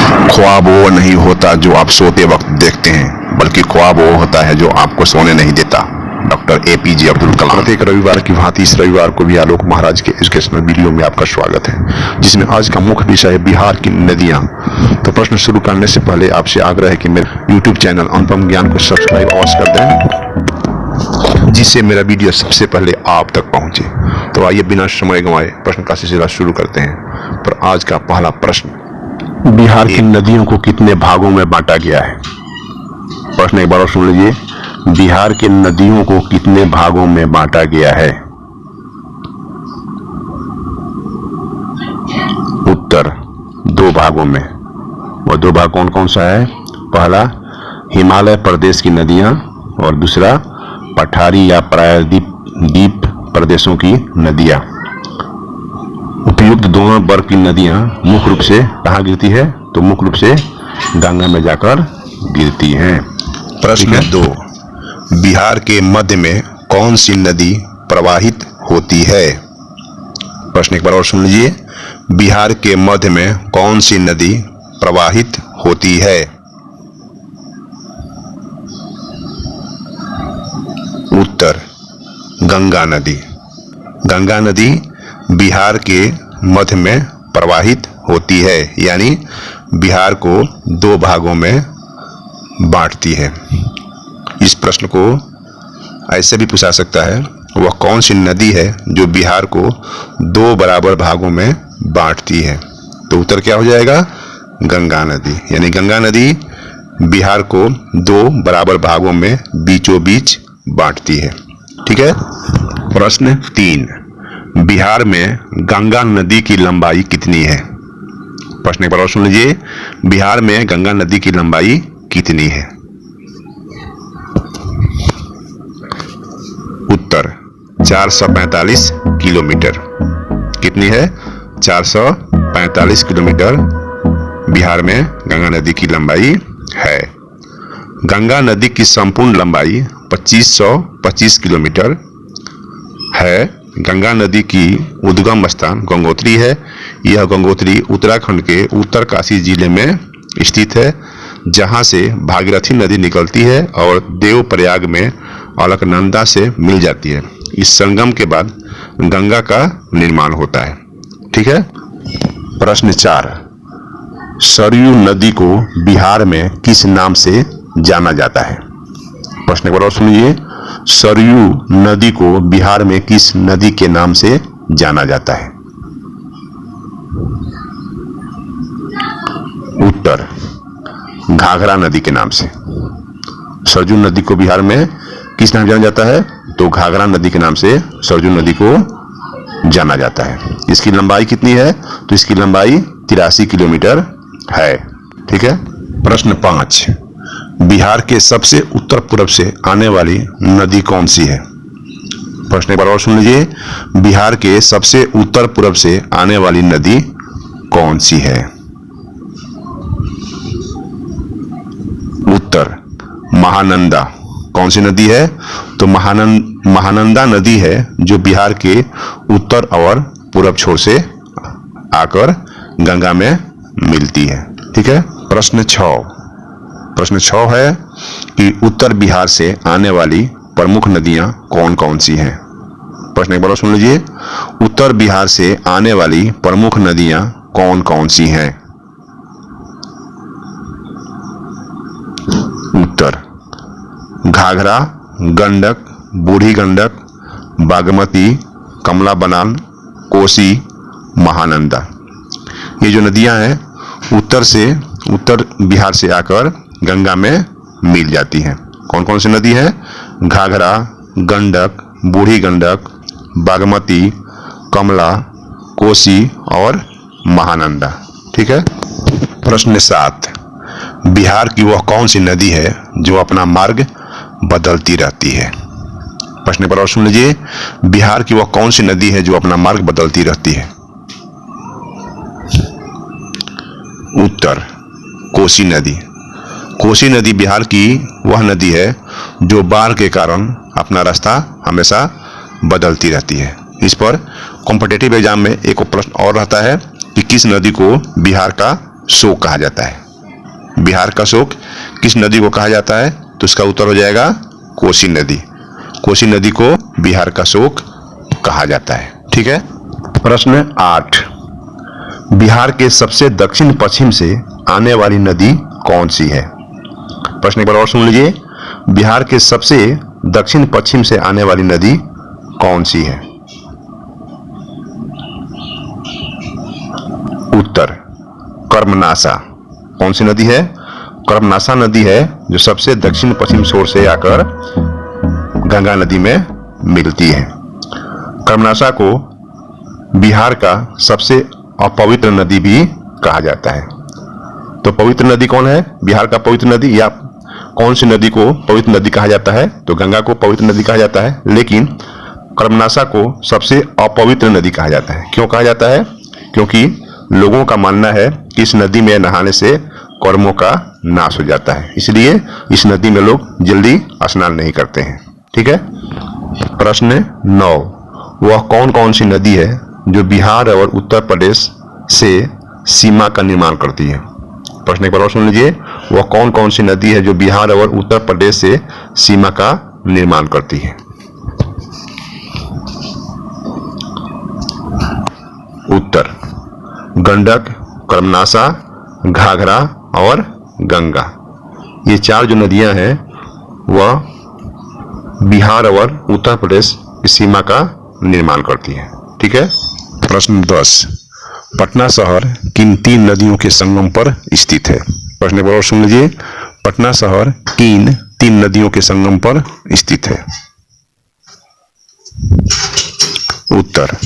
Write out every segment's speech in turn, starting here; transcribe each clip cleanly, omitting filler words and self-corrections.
ख्वाब वो नहीं होता जो आप सोते वक्त देखते हैं, बल्कि ख्वाब वो होता है जो आपको सोने नहीं देता। Doctor APJ Abdul Kalam. प्रत्येक रविवार की भांति इस रविवार को भी आलोक महाराज के एजुकेशनल वीडियो में आपका स्वागत है, जिसमें आज का मुख्य विषय है बिहार की नदियां। तो प्रश्न शुरू करने से पहले आपसे आग्रह है कि मेरे YouTube चैनल अनुपम ज्ञान को सब्सक्राइब अवश्य कर दें, जिससे मेरा वीडियो सबसे पहले आप तक पहुंचे। तो आइए बिना समय गंवाए प्रश्न का सिलसिला शुरू करते हैं। पर आज का पहला प्रश्न, बिहार की नदियों को कितने भागों में बांटा गया है? प्रश्न एक बार और सुन लीजिए। बिहार के नदियों को कितने भागों में बांटा गया है? उत्तर 2 भागों में। वो 2 भाग कौन कौन सा है? पहला हिमालय प्रदेश की नदियां और दूसरा पठारी या प्रायद्वीप प्रदेशों की नदियां। उपयुक्त दोनों वर्ग की नदियां मुख्य रूप से कहाँ गिरती है? तो मुख्य रूप से गंगा में जाकर गिरती हैं। प्रश्न 2, बिहार के मध्य में कौन सी नदी प्रवाहित होती है? प्रश्न एक बार और सुन लीजिए। बिहार के मध्य में कौन सी नदी प्रवाहित होती है? उत्तर गंगा नदी। गंगा नदी बिहार के मध्य में प्रवाहित होती है, यानी बिहार को 2 भागों में बांटती है। इस प्रश्न को ऐसे भी पूछा सकता है, वह कौन सी नदी है जो बिहार को 2 बराबर भागों में बांटती है? तो उत्तर क्या हो जाएगा? गंगा नदी। यानी गंगा नदी बिहार को 2 बराबर भागों में बीचों बीच बांटती है। ठीक है। प्रश्न 3, बिहार में गंगा नदी की लंबाई कितनी है? प्रश्न एक बार और सुन लीजिए। बिहार में गंगा नदी की लंबाई कितनी है? उत्तर 445 किलोमीटर। कितनी है? 445 किलोमीटर बिहार में गंगा नदी की लंबाई है। गंगा नदी की संपूर्ण लंबाई 2525 किलोमीटर है। गंगा नदी की उद्गम स्थान गंगोत्री है। यह गंगोत्री उत्तराखंड के उत्तरकाशी जिले में स्थित है, जहां से भागीरथी नदी निकलती है और देवप्रयाग में अलकनंदा से मिल जाती है। इस संगम के बाद गंगा का निर्माण होता है। ठीक है। प्रश्न 4, सरयू नदी को बिहार में किस नाम से जाना जाता है? प्रश्न एक बार और सुनिए। सरयू नदी को बिहार में किस नदी के नाम से जाना जाता है? उत्तर घाघरा नदी के नाम से। सरयू नदी को बिहार में किस नाम जाना जाता है? तो घाघरा नदी के नाम से सरयू नदी को जाना जाता है। इसकी लंबाई कितनी है? तो इसकी लंबाई 83 किलोमीटर है। ठीक है। प्रश्न 5, बिहार के सबसे उत्तर पूर्व से आने वाली नदी कौन सी है? प्रश्न एक बार और सुन लीजिए। बिहार के सबसे उत्तर पूर्व से आने वाली नदी कौन सी है? उत्तर महानंदा। कौन सी नदी है? तो महानंदा नदी है, जो बिहार के उत्तर और पूर्व छोर से आकर गंगा में मिलती है। ठीक है। प्रश्न 6 है कि उत्तर बिहार से आने वाली प्रमुख नदियां कौन कौन सी हैं? प्रश्न एक बार सुन लीजिए। उत्तर बिहार से आने वाली प्रमुख नदियां कौन कौन सी हैं? उत्तर घाघरा, गंडक, बूढ़ी गंडक, बागमती, कमला बलान, कोसी, महानंदा। ये जो नदियां हैं उत्तर बिहार से आकर गंगा में मिल जाती हैं। कौन कौन सी नदी है? घाघरा, गंडक, बूढ़ी गंडक, बागमती, कमला, कोसी और महानंदा। ठीक है। प्रश्न 7, बिहार की वह कौन सी नदी है जो अपना मार्ग बदलती रहती है? प्रश्न पर और सुन लीजिए। बिहार की वह कौन सी नदी है जो अपना मार्ग बदलती रहती है? उत्तर कोसी नदी। कोसी नदी बिहार की वह नदी है जो बाढ़ के कारण अपना रास्ता हमेशा बदलती रहती है। इस पर कॉम्पिटिटिव एग्जाम में एक प्रश्न और रहता है कि किस नदी को बिहार का शोक कहा जाता है। बिहार का शोक किस नदी को कहा जाता है? तो इसका उत्तर हो जाएगा कोसी नदी। कोसी नदी को बिहार का शोक कहा जाता है। ठीक है। प्रश्न 8, बिहार के सबसे दक्षिण पश्चिम से आने वाली नदी कौन सी है? प्रश्न एक बार और सुन लीजिए। बिहार के सबसे दक्षिण पश्चिम से आने वाली नदी कौन सी है? उत्तर कर्मनाशा। कौन सी नदी है? कर्मनाशा नदी है, जो सबसे दक्षिण पश्चिम छोर से आकर गंगा नदी में मिलती है। कर्मनाशा को बिहार का सबसे अपवित्र नदी भी कहा जाता है। तो पवित्र नदी कौन है? बिहार का पवित्र नदी, या कौन सी नदी को पवित्र नदी कहा जाता है? तो गंगा को पवित्र नदी कहा जाता है, लेकिन कर्मनाशा को सबसे अपवित्र नदी कहा जाता है। क्यों कहा जाता है? क्योंकि लोगों का मानना है कि इस नदी में नहाने से कर्मों का नाश हो जाता है, इसलिए इस नदी में लोग जल्दी स्नान नहीं करते हैं। ठीक है। प्रश्न 9, वह कौन कौन सी नदी है जो बिहार और उत्तर प्रदेश से सीमा का निर्माण करती है? प्रश्न एक बार और सुन लीजिए। वह कौन कौन सी नदी है जो बिहार और उत्तर प्रदेश से सीमा का निर्माण करती है? उत्तर गंडक, कर्मनाशा, घाघरा और गंगा। ये चार जो नदियां हैं वह बिहार और उत्तर प्रदेश की सीमा का निर्माण करती है। ठीक है। प्रश्न 10, पटना शहर किन 3 नदियों के संगम पर स्थित है? प्रश्न एक बार और सुन लीजिए। पटना शहर किन 3 नदियों के संगम पर स्थित है? उत्तर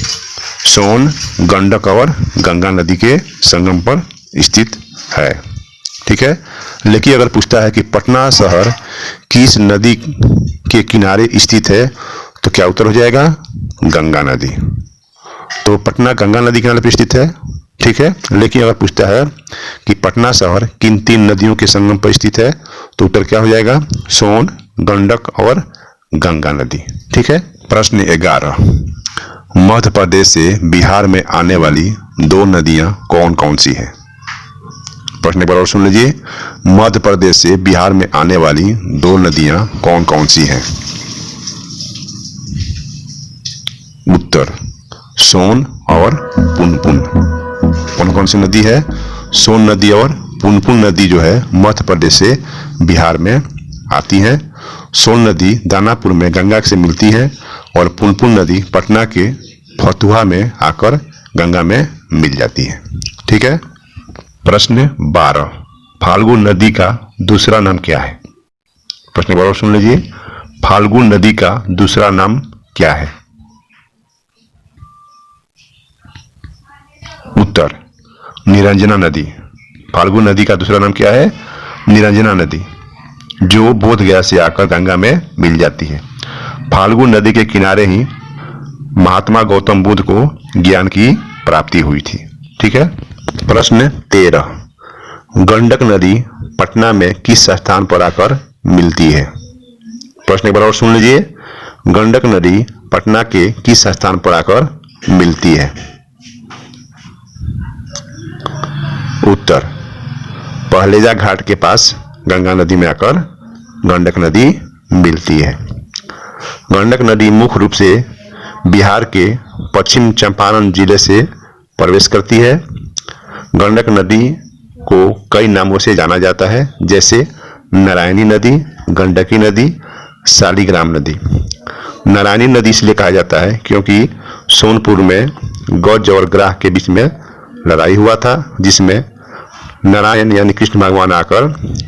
सोन, गंडक और गंगा नदी के संगम पर स्थित है। ठीक है। लेकिन अगर पूछता है कि पटना शहर किस नदी के किनारे स्थित है, तो क्या उत्तर हो जाएगा? गंगा नदी। तो पटना गंगा नदी किनारे पर स्थित है। ठीक है। लेकिन अगर पूछता है कि पटना शहर किन 3 नदियों के संगम पर स्थित है, तो उत्तर क्या हो जाएगा? सोन, गंडक और गंगा नदी। ठीक है। प्रश्न 11, मध्य प्रदेश से बिहार में आने वाली 2 नदियां कौन कौन सी है? प्रश्न एक बार और सुन लीजिए। मध्य प्रदेश से बिहार में आने वाली 2 नदियां कौन कौन सी हैं? उत्तर सोन और पुनपुन। कौन कौन सी नदी है? सोन नदी और पुनपुन नदी जो है मध्य प्रदेश से बिहार में आती है। सोन नदी दानापुर में गंगा से मिलती है और पुनपुन नदी पटना के फतुहा में आकर गंगा में मिल जाती है। ठीक है। प्रश्न 12, फाल्गु नदी का दूसरा नाम क्या है? प्रश्न बार सुन लीजिए। फाल्गु नदी का दूसरा नाम क्या है? उत्तर निरंजना नदी। फाल्गु नदी का दूसरा नाम क्या है? निरंजना नदी, जो बोधगया से आकर गंगा में मिल जाती है। फाल्गु नदी के किनारे ही महात्मा गौतम बुद्ध को ज्ञान की प्राप्ति हुई थी। ठीक है। प्रश्न 13, गंडक नदी पटना में किस स्थान पर आकर मिलती है? प्रश्न एक बार और सुन लीजिए। गंडक नदी पटना के किस स्थान पर आकर मिलती है? उत्तर पहलेजा घाट के पास गंगा नदी में आकर गंडक नदी मिलती है। गंडक नदी मुख्य रूप से बिहार के पश्चिम चंपारण जिले से प्रवेश करती है। गंडक नदी को कई नामों से जाना जाता है, जैसे नारायणी नदी, गंडकी नदी, शालिग्राम नदी। नारायणी नदी इसलिए कहा जाता है क्योंकि सोनपुर में गज और ग्राह के बीच में लड़ाई हुआ था, जिसमें नारायण यानी कृष्ण भगवान आकर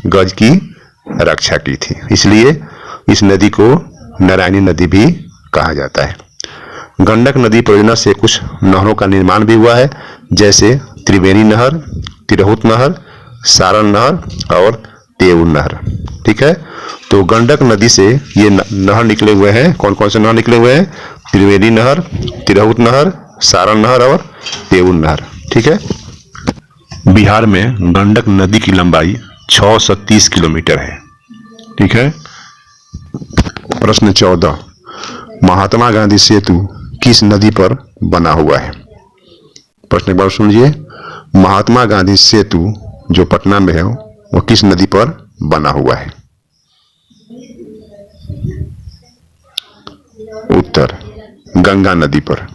गज की रक्षा की थी, इसलिए इस नदी को नारायणी नदी भी कहा जाता है। गंडक नदी परियोजना से कुछ नहरों का निर्माण भी हुआ है, जैसे त्रिवेणी नहर, तिरहुत नहर, सारण नहर और तेऊर नहर। ठीक है। तो गंडक नदी से ये नहर निकले हुए हैं। कौन कौन से नहर निकले हुए हैं? त्रिवेणी नहर, तिरहुत नहर, सारण नहर और तेऊर नहर। ठीक है। बिहार में गंडक नदी की लंबाई 630 किलोमीटर है। ठीक है। प्रश्न 14, महात्मा गांधी सेतु किस नदी पर बना हुआ है? प्रश्न एक बार सुन लीजिए। महात्मा गांधी सेतु जो पटना में है वो किस नदी पर बना हुआ है? उत्तर, गंगा नदी पर।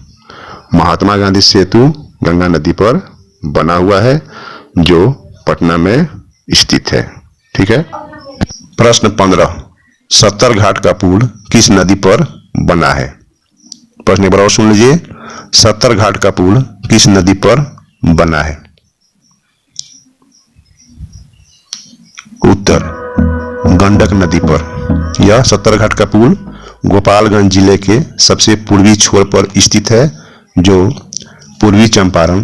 महात्मा गांधी सेतु गंगा नदी पर बना हुआ है जो पटना में स्थित है। ठीक है। प्रश्न 15, सत्तर घाट का पुल किस नदी पर बना है? प्रश्न एक बार और सुन लीजिए, सत्तर घाट का पुल किस नदी पर बना है? उत्तर, गंडक नदी पर। यह सत्तर घाट का पुल गोपालगंज जिले के सबसे पूर्वी छोर पर स्थित है जो पूर्वी चंपारण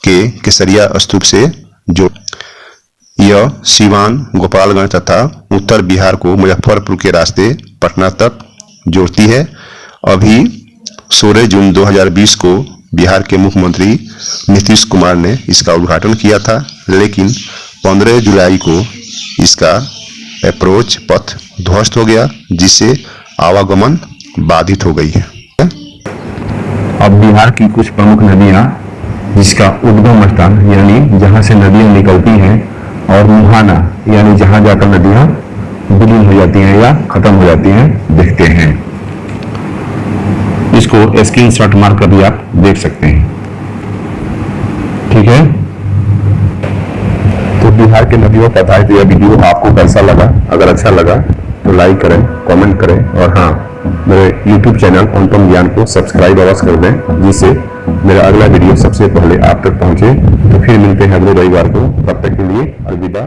के केसरिया स्तूप से जो यह सीवान, गोपालगंज तथा उत्तर बिहार को मुजफ्फरपुर के रास्ते पटना तक जोड़ती है। अभी 16 जून 2020 को बिहार के मुख्यमंत्री नीतीश कुमार ने इसका उद्घाटन किया था, लेकिन 15 जुलाई को इसका अप्रोच पथ ध्वस्त हो गया, जिससे आवागमन बाधित हो गई है। अब बिहार की कुछ प्रमुख नदियां जिसका उद्गम स्थान यानी जहां से नदियां निकलती हैं और मुहाना यानी जहां जाकर नदियां विलीन हो जाती हैं या खत्म हो जाती हैं देखते हैं। इसको स्क्रीनशॉट मार कर भी आप देख सकते हैं। ठीक है, तो बिहार के नदियों पर आधारित यह वीडियो आपको कैसा लगा? अगर अच्छा लगा तो लाइक करें, कमेंट करें और हाँ, मेरे YouTube चैनल अनुपम ज्ञान को सब्सक्राइब अवश्य कर दें, जिससे मेरा अगला वीडियो सबसे पहले आप तक पहुंचे। तो फिर मिलते हैं अगले रविवार को, तब तक के लिए अलविदा।